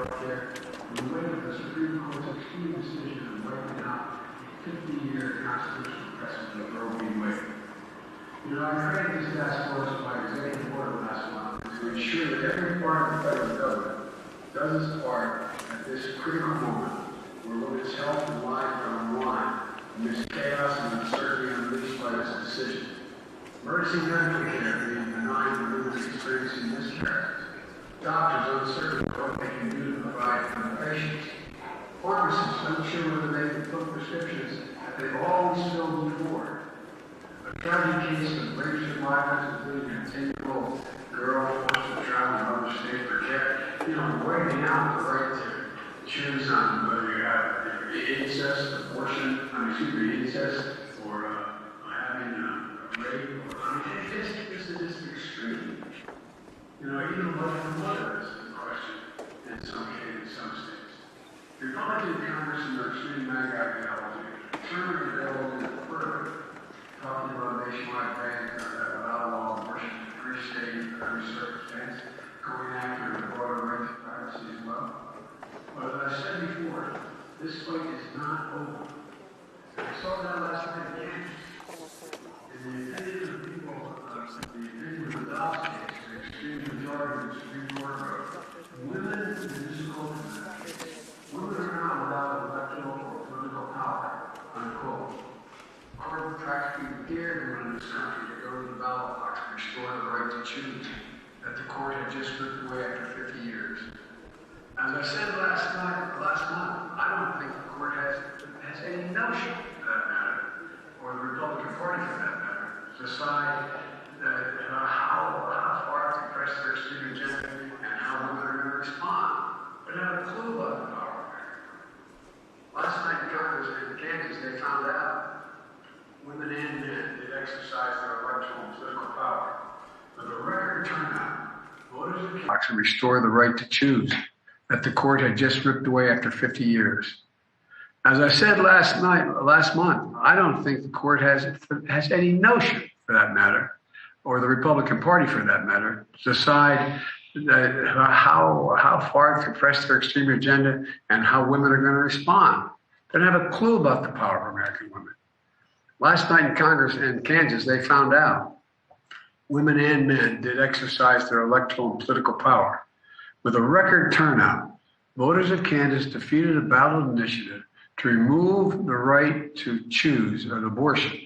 healthcare in the wake of the Supreme Court's extreme decision of wiping out a 50-year constitutional precedent of Roe v. Wade. You know, I created this task force by executive order last month to ensure that every part of the federal government does its part at this critical moment where women's health and lives are on the line amidst chaos and uncertainty unleashed by this decision. Emergency medical care being denied to women experiencing miscarriages. Doctors uncertain what they can do to provide for the patients. Pharmacists unsure whether they can fill prescriptions that they've always filled before. A tragic case of rape survivors, including a 10-year-old girl forced to travel to another state for care. You know, waiting out the right to choose on whether you have incest, abortion, incest, or having a rape. This is just extreme. You know, even life and mother is in question in some cases, in some states. Republican Congress and their extreme MAGA ideology certainly available in further talking about nationwide bans that allow abortion in every state, in every circumstance, going after the broader right to privacy as well. But as I said before, this fight is not over. I saw that last night in Kansas. In the opinion of people, the opinion of the Dobbs case, the extreme majority of the Supreme Court wrote, women in musical women are not without electoral or political power, unquote. The court practically dared women in this country to go to the ballot box and restore the right to choose that the court had just ripped away after 50 years. As I said last month, I don't think the court has any notion, for that matter, or the Republican Party for that matter, to decide how far to press their extreme agenda and how women are going to respond. But they have a clue about the power of America. Last night in Congress in Kansas, they found out women and men did exercise their electoral and political power. With a record turnout, voters in Kansas and restore the right to choose that the court had just ripped away after 50 years. As I said last month, I don't think the court has any notion, for that matter, or the Republican Party for that matter, to decide how far to press their extreme agenda and how women are going to respond. They don't have a clue about the power of American women. Last night in Congress in Kansas, they found out women and men did exercise their electoral and political power. With a record turnout, voters of Kansas defeated a ballot initiative to remove the right to choose an abortion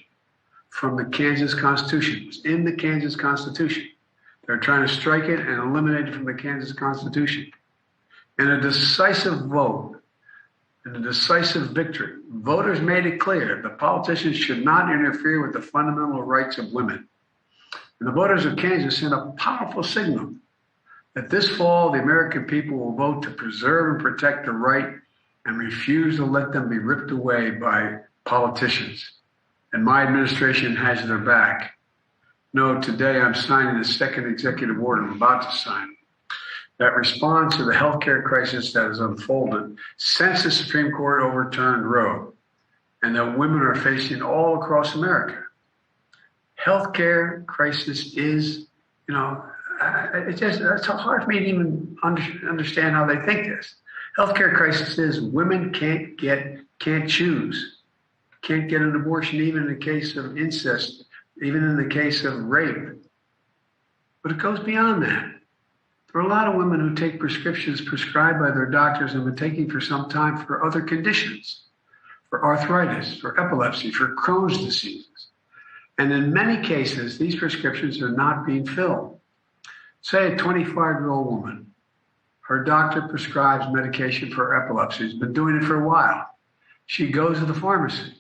from the Kansas Constitution. It was in the Kansas Constitution. They're trying to strike it and eliminate it from the Kansas Constitution. In a decisive vote, in a decisive victory, voters made it clear that politicians should not interfere with the fundamental rights of women. And the voters of Kansas sent a powerful signal that this fall, the American people will vote to preserve and protect the right and refuse to let them be ripped away by politicians. And my administration has their back. No, today I'm signing the second executive order I'm about to sign that responds to the healthcare crisis that has unfolded since the Supreme Court overturned Roe and that women are facing all across America. Healthcare crisis is, it's hard for me to even understand how they think this. Healthcare crisis is women can't choose, can't get an abortion even in the case of incest, even in the case of rape. But it goes beyond that. There are a lot of women who take prescriptions prescribed by their doctors and have been taking for some time for other conditions, for arthritis, for epilepsy, for Crohn's diseases. And in many cases, these prescriptions are not being filled. Say a 25-year-old woman, her doctor prescribes medication for epilepsy, has been doing it for a while. She goes to the pharmacy.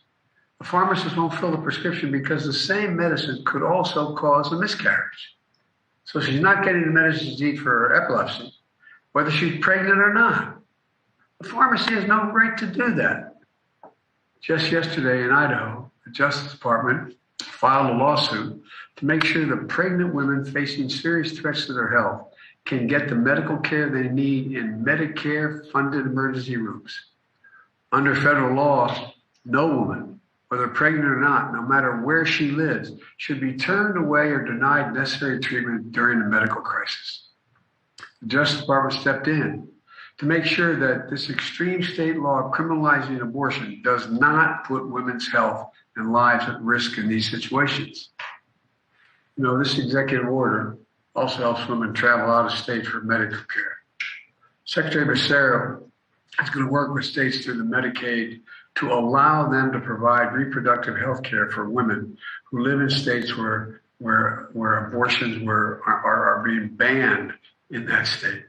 The pharmacist won't fill the prescription because the same medicine could also cause a miscarriage. So she's not getting the medicine she needs for her epilepsy, whether she's pregnant or not. The pharmacy has no right to do that. Just yesterday in Idaho, the Justice Department filed a lawsuit to make sure that pregnant women facing serious threats to their health can get the medical care they need in Medicare-funded emergency rooms. Under federal law, no woman, whether pregnant or not, no matter where she lives, should be turned away or denied necessary treatment during a medical crisis. The Justice Department stepped in to make sure that this extreme state law criminalizing abortion does not put women's health and lives at risk in these situations. You know, this executive order also helps women travel out of state for medical care. Secretary Becerra is going to work with states through the Medicaid to allow them to provide reproductive health care for women who live in states where abortions are being banned in that state.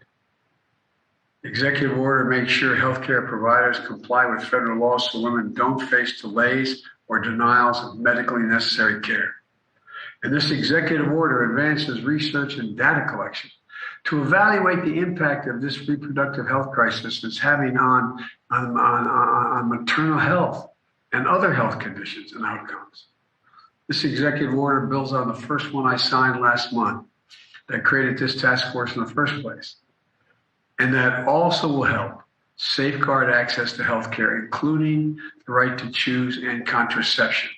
The executive order makes sure healthcare providers comply with federal laws so women don't face delays or denials of medically necessary care. And this executive order advances research and data collection to evaluate the impact of this reproductive health crisis is having on maternal health and other health conditions and outcomes. This executive order builds on the first one I signed last month that created this task force in the first place. And that also will help safeguard access to health care, including the right to choose and contraception,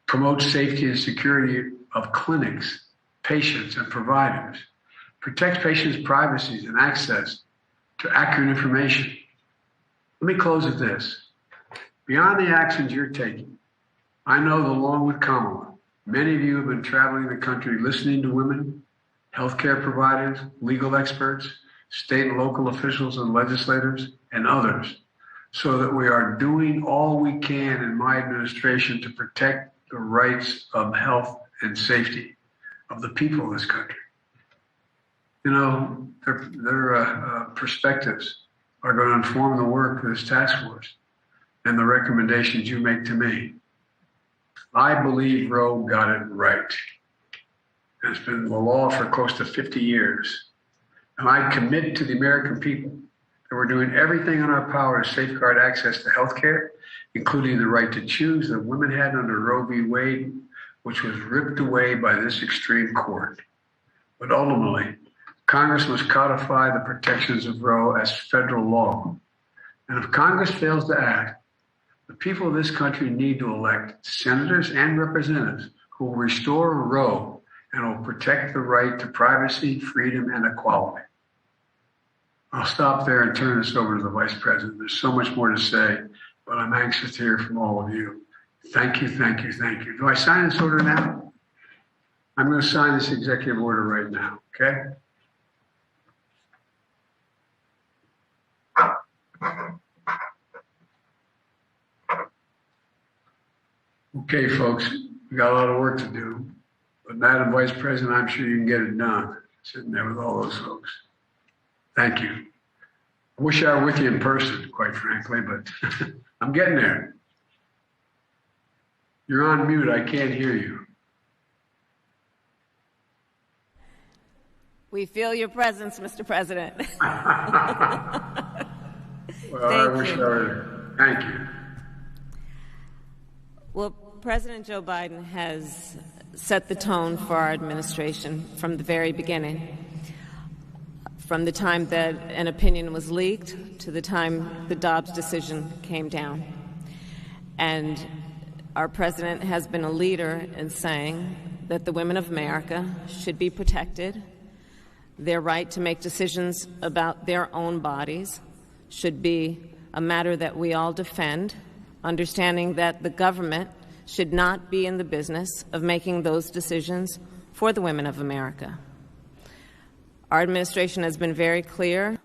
promote safety and security of clinics, patients, and providers, protect patients' privacy and access to accurate information. Let me close with this. Beyond the actions you're taking, I know that along with Kamala, many of you have been traveling the country listening to women, healthcare providers, legal experts, state and local officials and legislators, and others, so that we are doing all we can in my administration to protect the rights of health and safety of the people of this country. You know, their perspectives are going to inform the work of this task force and the recommendations you make to me. I believe Roe got it right. It's been the law for close to 50 years. And I commit to the American people that we're doing everything in our power to safeguard access to health care, including the right to choose that women had under Roe v. Wade, which was ripped away by this extreme court. But ultimately, Congress must codify the protections of Roe as federal law. And if Congress fails to act, the people of this country need to elect senators and representatives who will restore Roe and will protect the right to privacy, freedom, and equality. I'll stop there and turn this over to the Vice President. There's so much more to say, but I'm anxious to hear from all of you. Thank you, thank you, thank you. Do I sign this order now? I'm going to sign this executive order right now, okay? Okay, folks, we got a lot of work to do, but Madam Vice President, I'm sure you can get it done, sitting there with all those folks. Thank you. I wish I were with you in person, quite frankly, but I'm getting there. You're on mute. I can't hear you. We feel your presence, Mr. President. Thank you. Well, President Joe Biden has set the tone for our administration from the very beginning. From the time that an opinion was leaked to the time the Dobbs decision came down. And our president has been a leader in saying that the women of America should be protected. Their right to make decisions about their own bodies should be a matter that we all defend, understanding that the government should not be in the business of making those decisions for the women of America. Our administration has been very clear,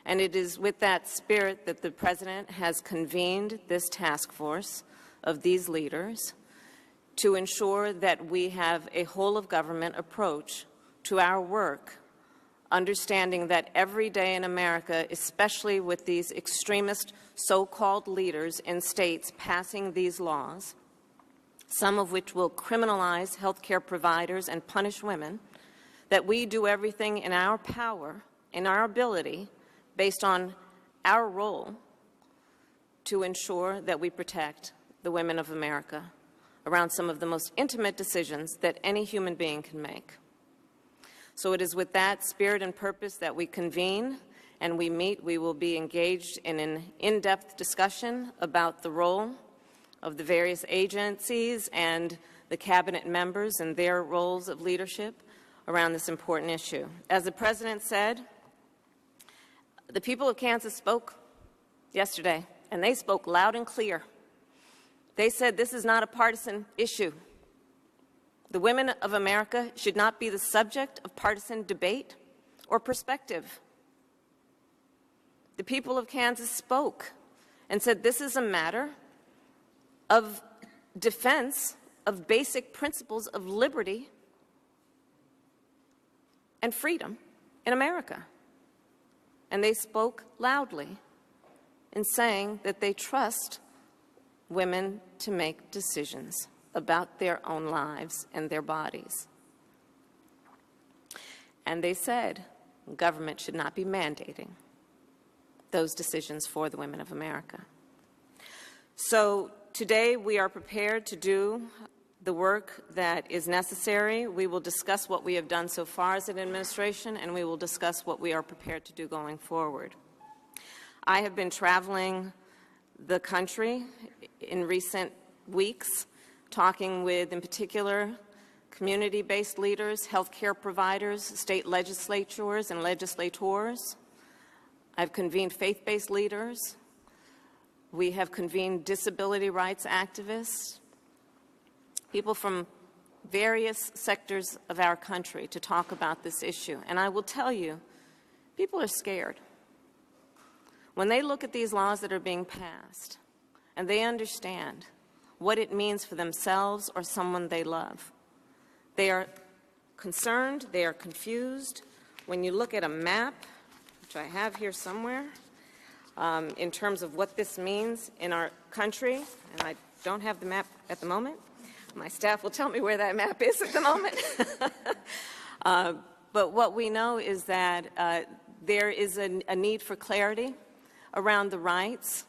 and it is with that spirit that the President has convened this task force of these leaders to ensure that we have a whole-of-government approach to our work, understanding that every day in America, especially with these extremist so-called leaders in states passing these laws, some of which will criminalize healthcare providers and punish women, that we do everything in our power, in our ability, based on our role, to ensure that we protect the women of America around some of the most intimate decisions that any human being can make. So it is with that spirit and purpose that we convene and we meet. We will be engaged in an in-depth discussion about the role of the various agencies and the cabinet members and their roles of leadership around this important issue. As the President said, The people of Kansas spoke yesterday, and they spoke loud and clear. They said this is not a partisan issue. The women of America should not be the subject of partisan debate or perspective. The people of Kansas spoke and said this is a matter of defense of basic principles of liberty and freedom in America. And they spoke loudly in saying that they trust women to make decisions about their own lives and their bodies. And they said government should not be mandating those decisions for the women of America. So today we are prepared to do the work that is necessary. We will discuss what we have done so far as an administration, and we will discuss what we are prepared to do going forward. I have been traveling the country in recent weeks, talking with, in particular, community-based leaders, healthcare providers, state legislatures and legislators. I've convened faith-based leaders. We have convened disability rights activists, people from various sectors of our country to talk about this issue. And I will tell you, people are scared. When they look at these laws that are being passed and they understand what it means for themselves or someone they love, they are concerned, they are confused. When you look at a map, which I have here somewhere, in terms of what this means in our country, and I don't have the map at the moment. My staff will tell me where that map is at the moment. But what we know is that there is a need for clarity around the rights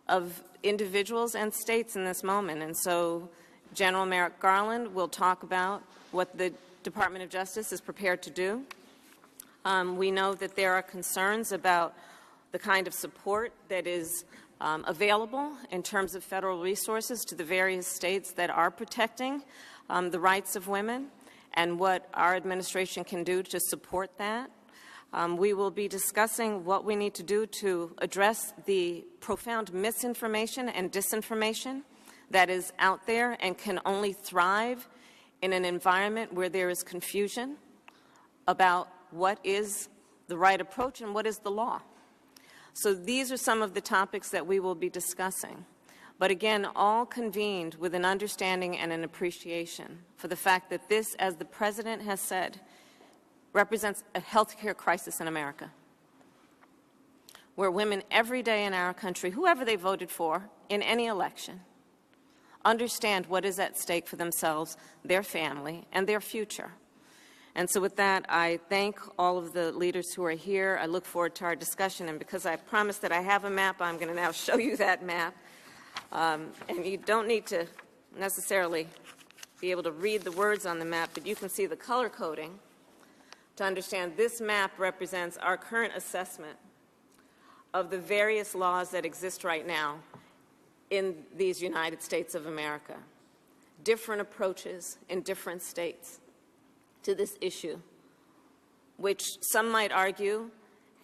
of individuals and states in this moment. And so General Merrick Garland will talk about what the Department of Justice is prepared to do. We know that there are concerns about the kind of support that is available in terms of federal resources to the various states that are protecting the rights of women and what our administration can do to support that. We will be discussing what we need to do to address the profound misinformation and disinformation that is out there and can only thrive in an environment where there is confusion about what is the right approach and what is the law. So these are some of the topics that we will be discussing. But again, all convened with an understanding and an appreciation for the fact that this, as the President has said, represents a health care crisis in America, where women every day in our country, whoever they voted for in any election, understand what is at stake for themselves, their family, and their future. And so with that, I thank all of the leaders who are here. I look forward to our discussion. And because I promised that I have a map, I'm going to now show you that map. And you don't need to necessarily be able to read the words on the map, but you can see the color coding to understand this map represents our current assessment of the various laws that exist right now in these United States of America. Different approaches in different states to this issue, which some might argue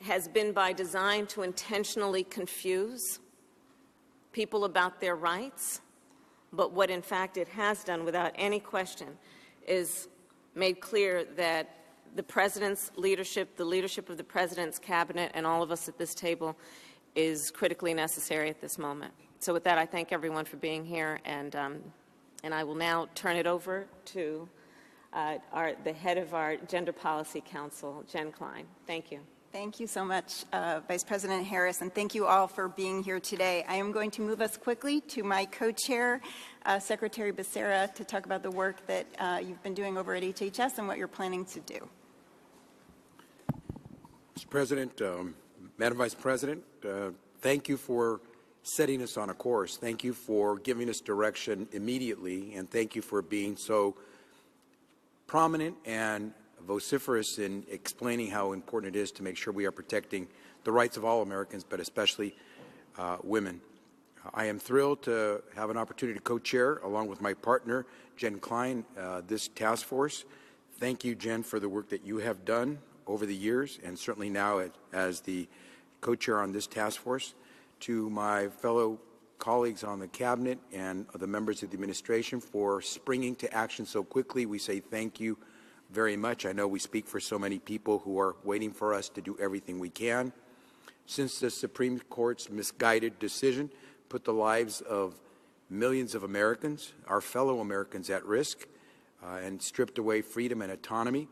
has been by design to intentionally confuse people about their rights, but what in fact it has done without any question is made clear that the President's leadership, the leadership of the President's cabinet, and all of us at this table is critically necessary at this moment. So with that, I thank everyone for being here, and I will now turn it over to the head of our Gender Policy Council, Jen Klein. Thank you. Thank you so much, Vice President Harris, and thank you all for being here today. I am going to move us quickly to my co-chair, Secretary Becerra, to talk about the work that you've been doing over at HHS and what you're planning to do. Mr. President, Madam Vice President, thank you for setting us on a course. Thank you for giving us direction immediately, and thank you for being so prominent and vociferous in explaining how important it is to make sure we are protecting the rights of all Americans, but especially women. I am thrilled to have an opportunity to co-chair, along with my partner, Jen Klein, this task force. Thank you, Jen, for the work that you have done over the years, and certainly now as the co-chair on this task force. To my fellow colleagues on the cabinet and the members of the administration for springing to action so quickly, we say thank you very much. I know we speak for so many people who are waiting for us to do everything we can. Since the Supreme Court's misguided decision put the lives of millions of Americans, our fellow Americans, at risk and stripped away freedom and autonomy,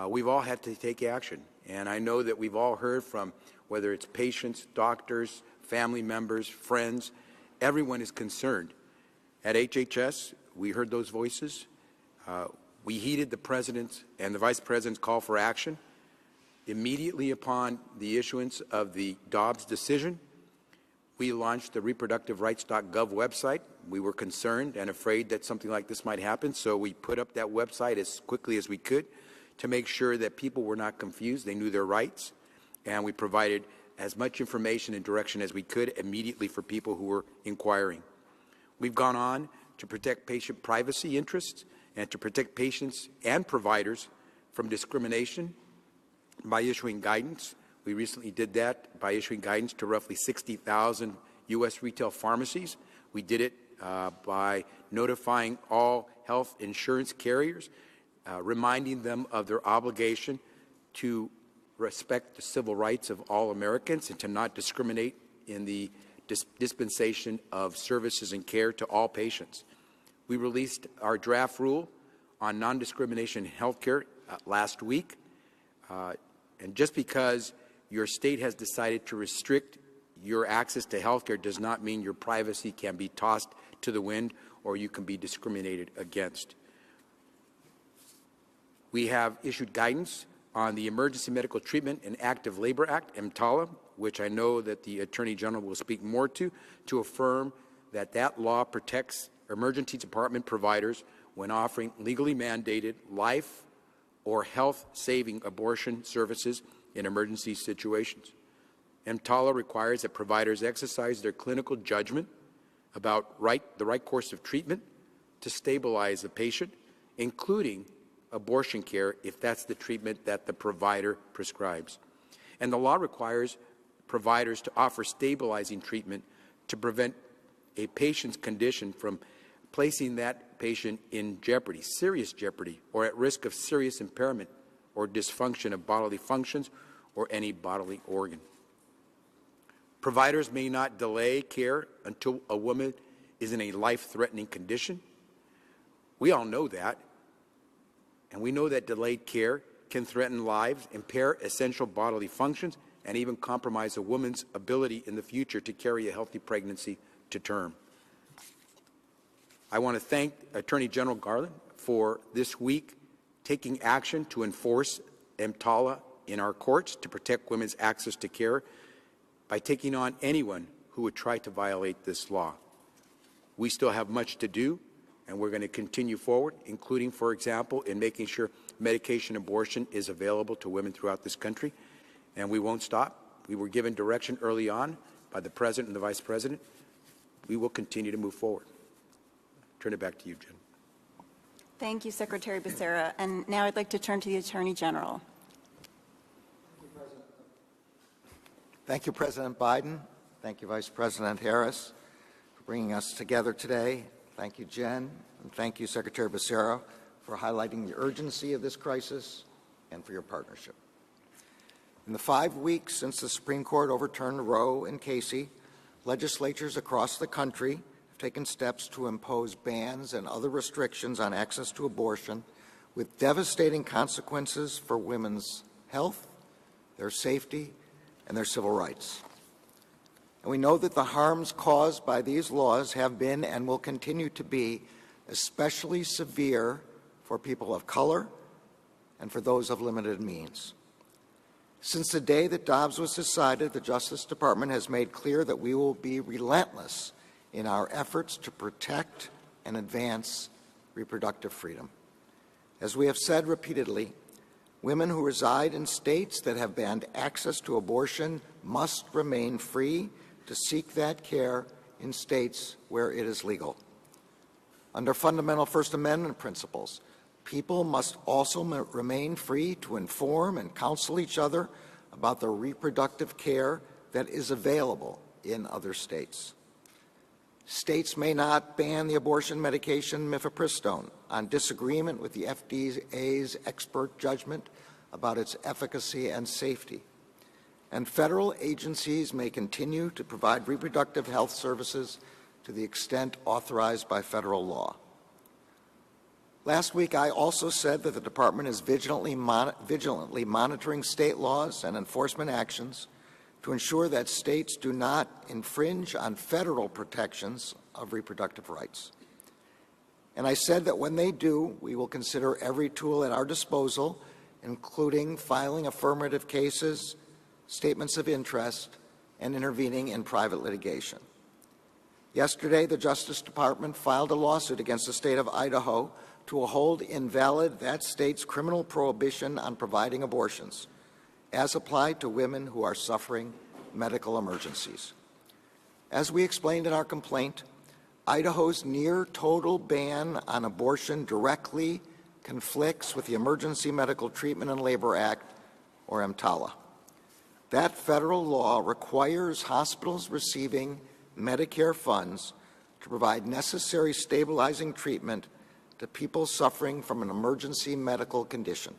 we've all had to take action. And I know that we've all heard from, whether it's patients, doctors, family members, friends, everyone is concerned. At HHS, we heard those voices. We heeded the President's and the Vice President's call for action. Immediately upon the issuance of the Dobbs decision, we launched the reproductiverights.gov website. We were concerned and afraid that something like this might happen, so we put up that website as quickly as we could to make sure that people were not confused, they knew their rights, and we provided as much information and direction as we could immediately for people who were inquiring. We've gone on to protect patient privacy interests and to protect patients and providers from discrimination by issuing guidance. We recently did that by issuing guidance to roughly 60,000 U.S. retail pharmacies. We did it by notifying all health insurance carriers, reminding them of their obligation to respect the civil rights of all Americans and to not discriminate in the dispensation of services and care to all patients. We released our draft rule on non-discrimination in health care last week. And just because your state has decided to restrict your access to health care does not mean your privacy can be tossed to the wind or you can be discriminated against. We have issued guidance on the Emergency Medical Treatment and Active Labor Act, EMTALA, which I know that the Attorney General will speak more to affirm that that law protects emergency department providers when offering legally mandated life or health-saving abortion services in emergency situations. EMTALA requires that providers exercise their clinical judgment about the right course of treatment to stabilize the patient, including abortion care if that's the treatment that the provider prescribes. And the law requires providers to offer stabilizing treatment to prevent a patient's condition from placing that patient in jeopardy, serious jeopardy, or at risk of serious impairment or dysfunction of bodily functions or any bodily organ. Providers may not delay care until a woman is in a life-threatening condition. We all know that. And we know that delayed care can threaten lives, impair essential bodily functions, and even compromise a woman's ability in the future to carry a healthy pregnancy to term. I want to thank Attorney General Garland for this week taking action to enforce EMTALA in our courts to protect women's access to care by taking on anyone who would try to violate this law. We still have much to do, and we're going to continue forward, including, for example, in making sure medication abortion is available to women throughout this country, and we won't stop. We were given direction early on by the President and the Vice President. We will continue to move forward. Turn it back to you, Jen. Thank you, Secretary Becerra. And now I'd like to turn to the Attorney General. Thank you, President Biden. Thank you, Vice President Harris, for bringing us together today. Thank you, Jen, and thank you, Secretary Becerra, for highlighting the urgency of this crisis and for your partnership. In the 5 weeks since the Supreme Court overturned Roe and Casey, legislatures across the country have taken steps to impose bans and other restrictions on access to abortion with devastating consequences for women's health, their safety, and their civil rights. And we know that the harms caused by these laws have been and will continue to be especially severe for people of color and for those of limited means. Since the day that Dobbs was decided, the Justice Department has made clear that we will be relentless in our efforts to protect and advance reproductive freedom. As we have said repeatedly, women who reside in states that have banned access to abortion must remain free to seek that care in states where it is legal. Under fundamental First Amendment principles, people must also remain free to inform and counsel each other about the reproductive care that is available in other states. States may not ban the abortion medication mifepristone on disagreement with the FDA's expert judgment about its efficacy and safety. And federal agencies may continue to provide reproductive health services to the extent authorized by federal law. Last week, I also said that the Department is vigilantly monitoring state laws and enforcement actions to ensure that states do not infringe on federal protections of reproductive rights. And I said that when they do, we will consider every tool at our disposal, including filing affirmative cases, statements of interest, and intervening in private litigation. Yesterday, the Justice Department filed a lawsuit against the state of Idaho to hold invalid that state's criminal prohibition on providing abortions, as applied to women who are suffering medical emergencies. As we explained in our complaint, Idaho's near-total ban on abortion directly conflicts with the Emergency Medical Treatment and Labor Act, or EMTALA. That federal law requires hospitals receiving Medicare funds to provide necessary stabilizing treatment to people suffering from an emergency medical condition.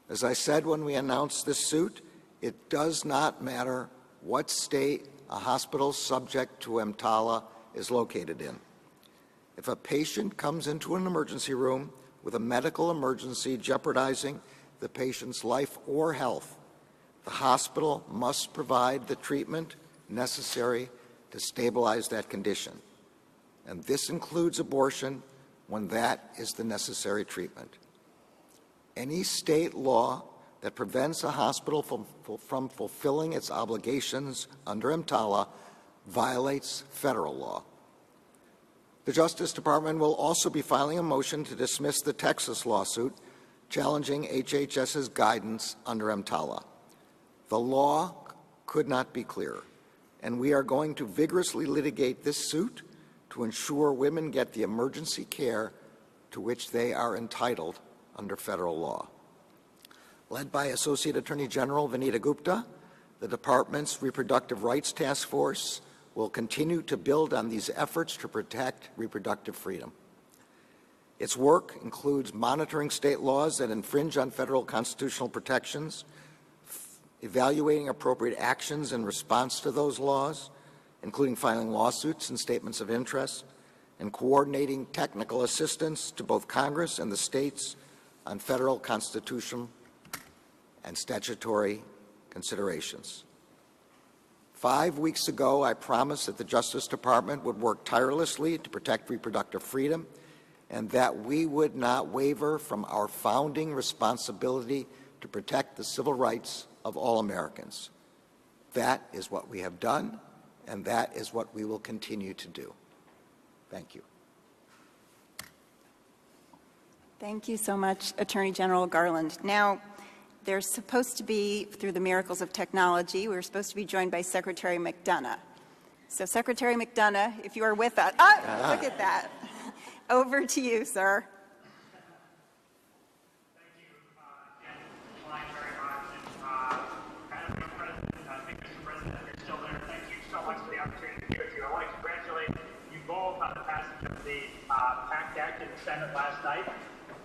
As I said when we announced this suit, it does not matter what state a hospital subject to EMTALA is located in. If a patient comes into an emergency room with a medical emergency jeopardizing the patient's life or health, the hospital must provide the treatment necessary to stabilize that condition. And this includes abortion when that is the necessary treatment. Any state law that prevents a hospital from fulfilling its obligations under EMTALA violates federal law. The Justice Department will also be filing a motion to dismiss the Texas lawsuit challenging HHS's guidance under EMTALA. The law could not be clearer, and we are going to vigorously litigate this suit to ensure women get the emergency care to which they are entitled under federal law. Led by Associate Attorney General Vanita Gupta, the Department's Reproductive Rights Task Force will continue to build on these efforts to protect reproductive freedom. Its work includes monitoring state laws that infringe on federal constitutional protections, evaluating appropriate actions in response to those laws, including filing lawsuits and statements of interest, and coordinating technical assistance to both Congress and the states on federal constitutional and statutory considerations. 5 weeks ago, I promised that the Justice Department would work tirelessly to protect reproductive freedom and that we would not waver from our founding responsibility to protect the civil rights of all Americans. That is what we have done, and that is what we will continue to do. Thank you. Thank you so much, Attorney General Garland. Now, there's supposed to be, through the miracles of technology, we're supposed to be joined by Secretary McDonough. So, Secretary McDonough, if you are with us, look at that. Over to you, sir. Senate last night.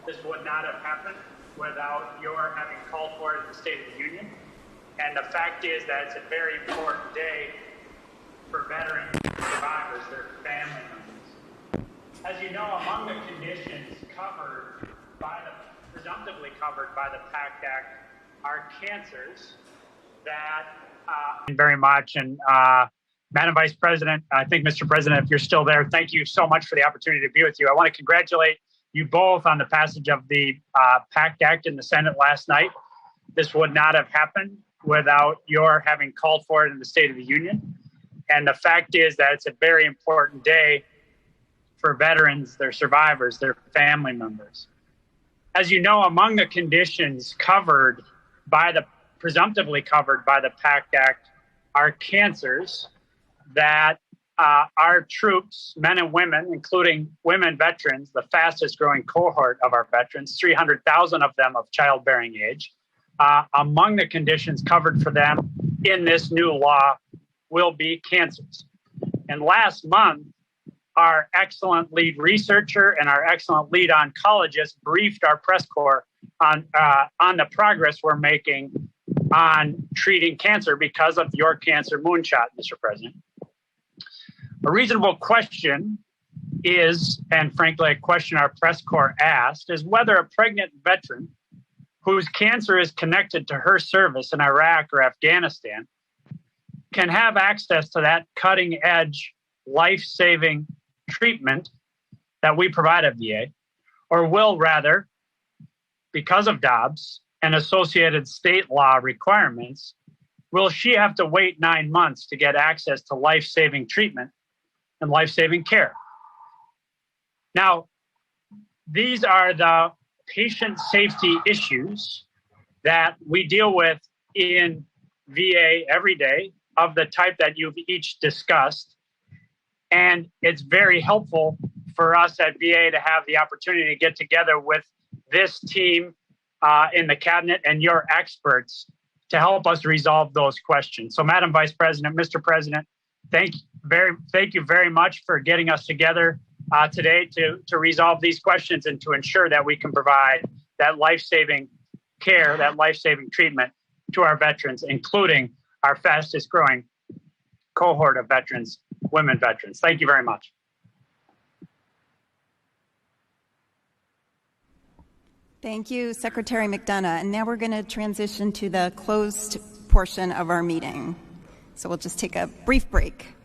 This would not have happened without your having called for it in the State of the Union. And the fact is that it's a very important day for veterans, survivors, their family members. As you know, among the conditions covered by presumptively covered by the PACT Act are cancers that very much. And Madam Vice President, I think, Mr. President, if you're still there, thank you so much for the opportunity to be with you. I want to congratulate you both on the passage of the PACT Act in the Senate last night. This would not have happened without your having called for it in the State of the Union. And the fact is that it's a very important day for veterans, their survivors, their family members. As you know, among the conditions covered by the presumptively covered by the PACT Act are cancers that our troops, men and women, including women veterans, the fastest growing cohort of our veterans, 300,000 of them of childbearing age. Among the conditions covered for them in this new law will be cancers. And last month, our excellent lead researcher and our excellent lead oncologist briefed our press corps on the progress we're making on treating cancer because of your cancer moonshot, Mr. President. A reasonable question is, and frankly, a question our press corps asked, is whether a pregnant veteran whose cancer is connected to her service in Iraq or Afghanistan can have access to that cutting-edge, life-saving treatment that we provide at VA, or will rather, because of Dobbs and associated state law requirements, will she have to wait 9 months to get access to life-saving treatment and life-saving care? Now, these are the patient safety issues that we deal with in VA every day of the type that you've each discussed. And it's very helpful for us at VA to have the opportunity to get together with this team in the cabinet and your experts to help us resolve those questions. So, Madam Vice President, Mr. President, thank you very much for getting us together today to resolve these questions and to ensure that we can provide that life-saving care, that life-saving treatment to our veterans, including our fastest growing cohort of veterans, women veterans. Thank you very much. Thank you, Secretary McDonough. And now we're going to transition to the closed portion of our meeting. So we'll just take a brief break.